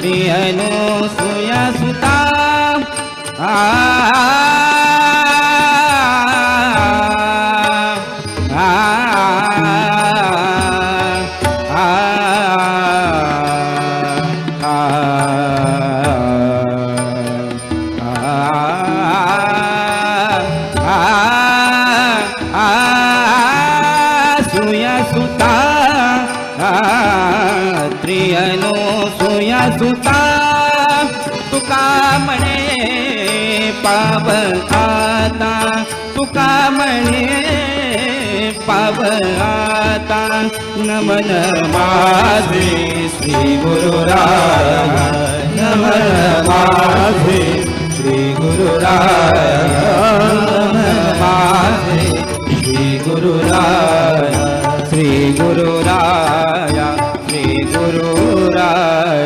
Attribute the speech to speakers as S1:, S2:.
S1: प्रियनो सुया सुता सुया सुता प्रियनो सुया सुता तुका म्हणे पाव आता तुका म्हणे पाव आता नमन माझे श्री गुरु